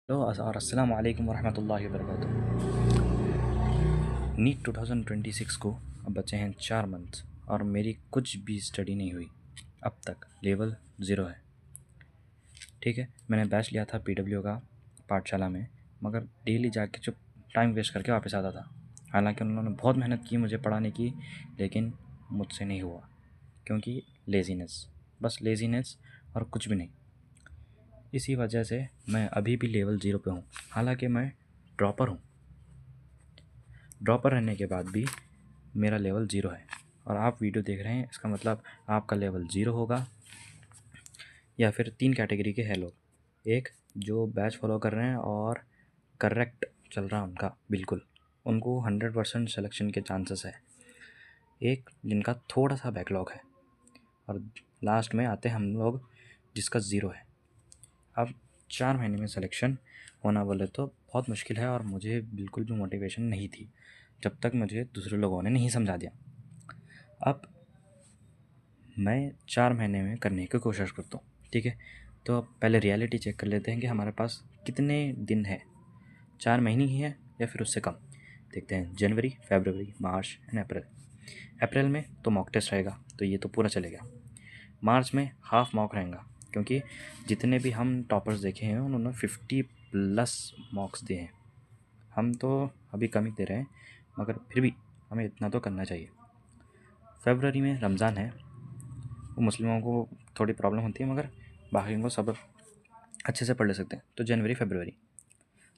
Hello और अस्सलाम वालेकुम वरहमतुल्लाहि वबरकातुहू। नीट 2026 को अब बचे हैं 4 मंथ्स और मेरी कुछ भी स्टडी नहीं हुई अब तक। लेवल ज़ीरो है। ठीक है, मैंने बैच लिया था पीडब्ल्यू का पाठशाला में, मगर डेली जाके जो टाइम वेस्ट करके वापस आता था। हालांकि उन्होंने बहुत मेहनत की मुझे पढ़ाने की, लेकिन मुझसे नहीं हुआ क्योंकि लेज़ीनेस, बस लेज़ीनेस और कुछ भी नहीं। इसी वजह से मैं अभी भी लेवल ज़ीरो पे हूँ। हालांकि मैं ड्रॉपर हूँ। ड्रॉपर रहने के बाद भी मेरा लेवल ज़ीरो है और आप वीडियो देख रहे हैं, इसका मतलब आपका लेवल ज़ीरो होगा। या फिर 3 कैटेगरी के हैं लोग। एक जो बैच फॉलो कर रहे हैं और करेक्ट चल रहा है उनका बिल्कुल, उनको 100% सिलेक्शन के चांसेस है। एक जिनका थोड़ा सा बैकलॉग है, और लास्ट में आते हैं हम लोग जिसका ज़ीरो है। अब 4 महीने में सिलेक्शन होना बोले तो बहुत मुश्किल है, और मुझे बिल्कुल भी मोटिवेशन नहीं थी जब तक मुझे दूसरे लोगों ने नहीं समझा दिया। अब मैं 4 महीने में करने की कोशिश करता हूँ। ठीक है, तो अब पहले रियलिटी चेक कर लेते हैं कि हमारे पास कितने दिन है। 4 महीने ही है या फिर उससे कम। देखते हैं जनवरी, फरवरी, मार्च एंड अप्रैल। अप्रैल में तो मॉक टेस्ट रहेगा, तो ये तो पूरा चलेगा। मार्च में हाफ मॉक रहेगा, क्योंकि जितने भी हम टॉपर्स देखे हैं उन्होंने 50+ मॉक्स दिए हैं। हम तो अभी कम ही दे रहे हैं, मगर फिर भी हमें इतना तो करना चाहिए। फरवरी में रमज़ान है, वो मुस्लिमों को थोड़ी प्रॉब्लम होती है, मगर बाकी को सब अच्छे से पढ़ ले सकते हैं। तो जनवरी फरवरी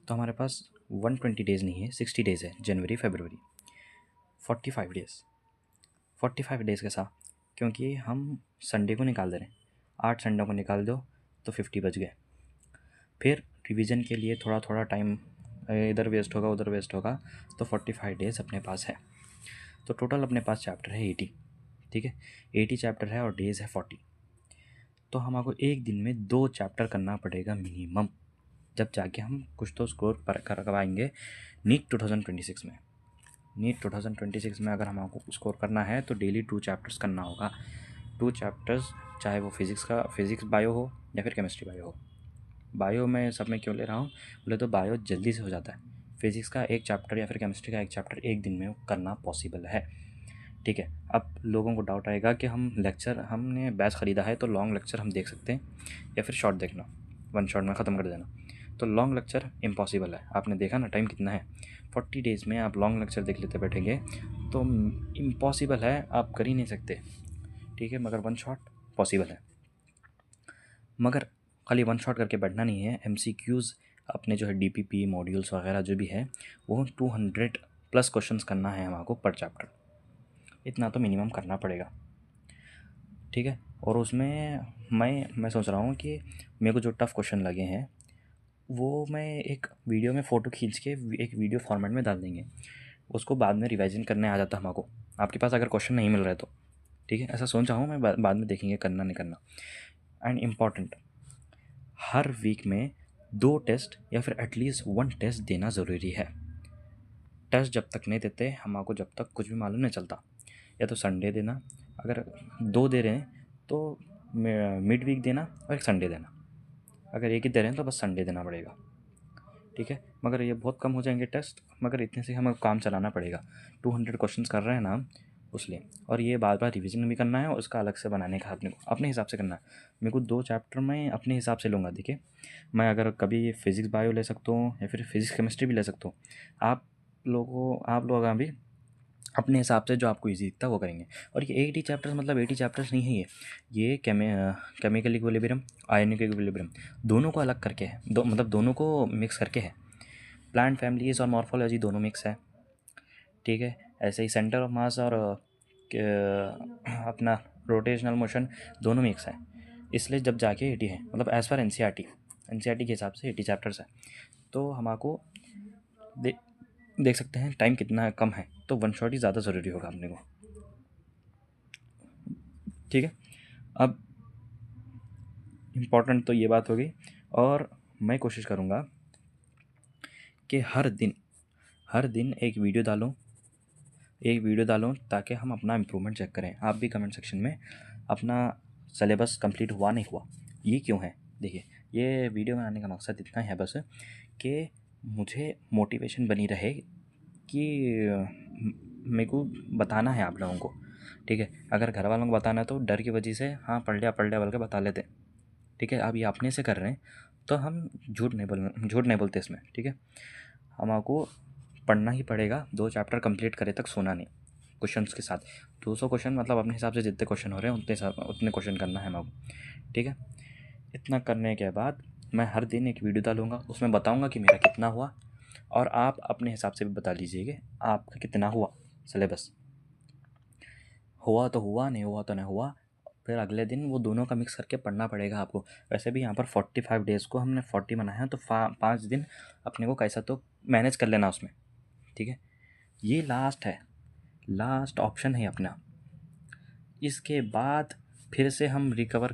तो हमारे पास 120 डेज़ नहीं है, 60 डेज़ है। जनवरी फरवरी 45 डेज़। 45 डेज़ के साथ, क्योंकि हम संडे को निकाल दे रहे हैं, 8 संडे को निकाल दो तो 50 बच गए। फिर रिवीजन के लिए थोड़ा थोड़ा टाइम इधर वेस्ट होगा उधर वेस्ट होगा, तो 45 डेज़ अपने पास है। तो टोटल अपने पास चैप्टर है 80। ठीक है, 80 चैप्टर है और डेज़ है 40। तो हमको एक दिन में 2 चैप्टर करना पड़ेगा मिनिमम, जब जाके हम कुछ तो स्कोर पर कर पाएंगे नीट 2026 में। नीट 2026 में अगर हमको स्कोर करना है तो डेली 2 चैप्टर्स करना होगा। 2 चैप्टर्स, चाहे वो फिज़िक्स बायो हो या फिर केमिस्ट्री बायो हो। बायो में सब में क्यों ले रहा हूँ बोले तो बायो जल्दी से हो जाता है। फिज़िक्स का एक चैप्टर या फिर केमिस्ट्री का एक चैप्टर एक दिन में करना पॉसिबल है। ठीक है, अब लोगों को डाउट आएगा कि हमने बैच ख़रीदा है तो लॉन्ग लेक्चर हम देख सकते हैं या फिर शॉर्ट देखना, 1 शॉट में ख़त्म कर देना। तो लॉन्ग लेक्चर इम्पॉसिबल है। आपने देखा ना टाइम कितना है, 40 डेज़ में आप लॉन्ग लेक्चर देख लेते बैठेंगे तो इम्पॉसिबल है, आप कर ही नहीं सकते। ठीक है, मगर 1 शॉट पॉसिबल है। मगर खाली 1 शॉट करके बैठना नहीं है। MCQs अपने जो है DPP मॉड्यूल्स वगैरह जो भी है वो 200+ क्वेश्चंस करना है हमको पर चैप्टर। इतना तो मिनिमम करना पड़ेगा। ठीक है, और उसमें मैं सोच रहा हूँ कि मेरे को जो टफ़ क्वेश्चन लगे हैं वो मैं एक वीडियो में फ़ोटो खींच के एक वीडियो फॉर्मेट में डाल देंगे, उसको बाद में रिवाइजन करने आ जाता हमको, आपके पास अगर क्वेश्चन नहीं मिल रहा है तो। ठीक है, ऐसा सोच रहा हूँ मैं, बाद में देखेंगे करना नहीं करना। एंड इम्पॉर्टेंट, हर वीक में 2 टेस्ट या फिर एटलीस्ट 1 टेस्ट देना ज़रूरी है। टेस्ट जब तक नहीं देते हमको, जब तक कुछ भी मालूम नहीं चलता। या तो संडे देना, अगर 2 दे रहे हैं तो मिड वीक देना और एक संडे देना। अगर एक ही दे रहे हैं तो बस संडे देना पड़ेगा। ठीक है, मगर ये बहुत कम हो जाएंगे टेस्ट, मगर इतने से हमें काम चलाना पड़ेगा। 200 क्वेश्चंस कर रहे हैं ना हम, उसलिए। और ये बार बार रिवीजन भी करना है और उसका अलग से बनाने का अपने को अपने हिसाब से करना है। मेरे को 2 चैप्टर मैं अपने हिसाब से लूँगा। देखिए, मैं अगर कभी फिज़िक्स बायो ले सकता हूँ या फिर फिज़िक्स केमिस्ट्री भी ले सकता हूँ। आप लोग अभी अपने हिसाब से जो आपको ईजी दिखता है वो करेंगे। और ये 80 चैप्टर्स मतलब 80 चैप्टर्स नहीं है ये केमिकल इक्विलिब्रियम, आयनिक इक्विलिब्रियम, दोनों को अलग करके है, मतलब दोनों को मिक्स करके है। प्लांट फैमिलीज़ और मॉर्फोलॉजी दोनों मिक्स है। ठीक है, ऐसे ही सेंटर ऑफ मास और अपना रोटेशनल मोशन दोनों मिक्स है। इसलिए जब जाके 80 है, मतलब as per N C R T के हिसाब से 80 चैप्टर्स है। तो हमको दे, देख सकते हैं टाइम कितना कम है, तो 1 शॉट ही ज़्यादा ज़रूरी होगा अपने को। ठीक है, अब इम्पॉर्टेंट तो ये बात होगी, और मैं कोशिश करूँगा कि हर दिन एक वीडियो डालूँ ताकि हम अपना इम्प्रूवमेंट चेक करें। आप भी कमेंट सेक्शन में अपना सिलेबस कंप्लीट हुआ नहीं हुआ, ये क्यों है, देखिए ये वीडियो बनाने का मकसद इतना है बस कि मुझे मोटिवेशन बनी रहे कि मेरे को बताना है आप लोगों को, ठीक है। अगर घर वालों को बताना है तो डर की वजह से हाँ पढ़ लिया बोल के बता लेते, ठीक है। अब ये अपने से कर रहे हैं तो हम झूठ नहीं बोलते इसमें, ठीक है। हमको पढ़ना ही पड़ेगा, 2 चैप्टर कंप्लीट करे तक सोना नहीं, क्वेश्चंस के साथ 200 क्वेश्चन, मतलब अपने हिसाब से जितने क्वेश्चन हो रहे हैं उतने क्वेश्चन करना है हमको, ठीक है। इतना करने के बाद मैं हर दिन एक वीडियो डालूँगा, उसमें बताऊँगा कि मेरा कितना हुआ, और आप अपने हिसाब से भी बता लीजिएगा आपका कितना हुआ सिलेबस। हुआ तो हुआ, नहीं हुआ तो नहीं हुआ, फिर अगले दिन वो दोनों का मिक्स करके पढ़ना पड़ेगा आपको। वैसे भी यहाँ पर 45 डेज़ को हमने 40 बनाया है, तो 5 दिन अपने को कैसा तो मैनेज कर लेना उसमें, ठीक है। ये लास्ट है, लास्ट ऑप्शन है अपना। इसके बाद फिर से हम रिकवर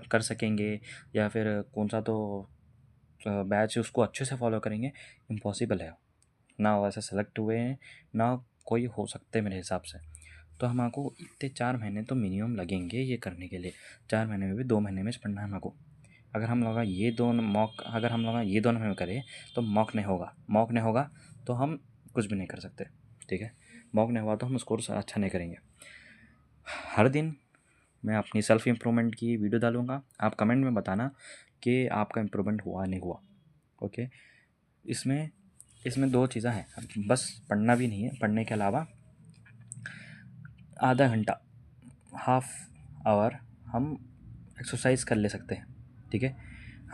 कर सकेंगे या फिर कौन सा तो बैच उसको अच्छे से फॉलो करेंगे, इम्पॉसिबल है। ना वैसे सेलेक्ट हुए हैं ना कोई हो सकते मेरे हिसाब से। तो हमको इतने 4 महीने तो मिनिमम लगेंगे ये करने के लिए। 4 महीने में भी 2 महीने में पढ़ना है हमको। अगर हम लोग ये दोनों में करें तो मॉक नहीं होगा तो हम कुछ भी नहीं कर सकते, ठीक है। मॉक नहीं हुआ तो हम स्कोर अच्छा नहीं करेंगे। हर दिन मैं अपनी सेल्फ़ इम्प्रूवमेंट की वीडियो डालूँगा, आप कमेंट में बताना कि आपका इम्प्रूवमेंट हुआ नहीं हुआ, ओके। इसमें 2 चीज़ें हैं, बस पढ़ना भी नहीं है, पढ़ने के अलावा आधा घंटा, हाफ आवर हम एक्सरसाइज कर ले सकते हैं, ठीक है।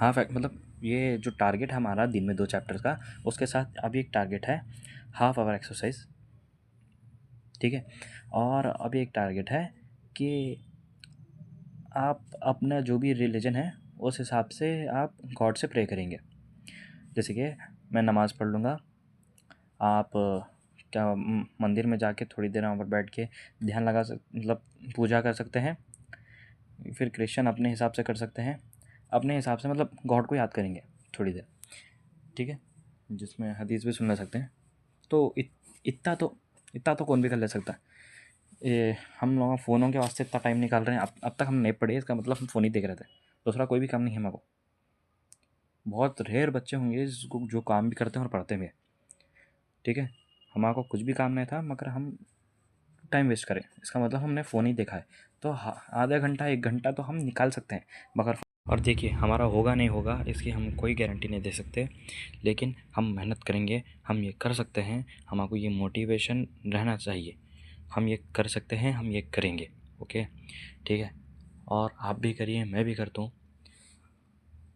मतलब ये जो टारगेट है हमारा दिन में 2 चैप्टर का, उसके साथ अभी एक टारगेट है हाफ आवर एक्सरसाइज, ठीक है। और अभी एक टारगेट है कि आप अपना जो भी रिलीजन है उस हिसाब से आप गॉड से प्रे करेंगे। जैसे कि मैं नमाज़ पढ़ लूँगा, आप क्या मंदिर में जाके थोड़ी देर वहाँ पर बैठ के ध्यान मतलब पूजा कर सकते हैं। फिर क्रिश्चियन अपने हिसाब से कर सकते हैं, अपने हिसाब से मतलब गॉड को याद करेंगे थोड़ी देर, ठीक है। जिसमें हदीस भी सुन सकते हैं। तो इतना तो कौन भी कर ले सकता है। ये हम लोग फ़ोनों के वास्ते इतना टाइम निकाल रहे हैं, अब तक हम नहीं पढ़े, इसका मतलब हम फ़ोन ही देख रहे थे, दूसरा कोई भी काम नहीं है हमारे को। बहुत रेयर बच्चे होंगे जिसको जो काम भी करते हैं और पढ़ते भी हैं, ठीक है। हमारे को कुछ भी काम नहीं था मगर हम टाइम वेस्ट करें, इसका मतलब हमने फ़ोन ही देखा है। तो आधा घंटा 1 घंटा तो हम निकाल सकते हैं मगर, और देखिए हमारा होगा नहीं होगा इसकी हम कोई गारंटी नहीं दे सकते, लेकिन हम मेहनत करेंगे, हम ये कर सकते हैं, हमको ये मोटिवेशन रहना चाहिए, हम ये कर सकते हैं, हम ये करेंगे, ओके, ठीक है। और आप भी करिए, मैं भी करता हूँ,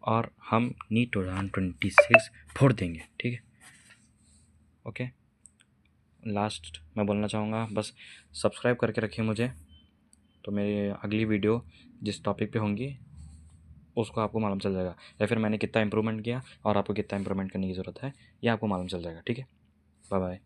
और हम नीट 2026 फोड़ देंगे, ठीक है, ओके। लास्ट मैं बोलना चाहूँगा बस सब्सक्राइब करके रखिए मुझे, तो मेरी अगली वीडियो जिस टॉपिक पे होंगी उसको आपको मालूम चल जाएगा, या फिर मैंने कितना इम्प्रूवमेंट किया और आपको कितना इम्प्रूवमेंट करने की ज़रूरत है ये आपको मालूम चल जाएगा, ठीक है। Bye bye.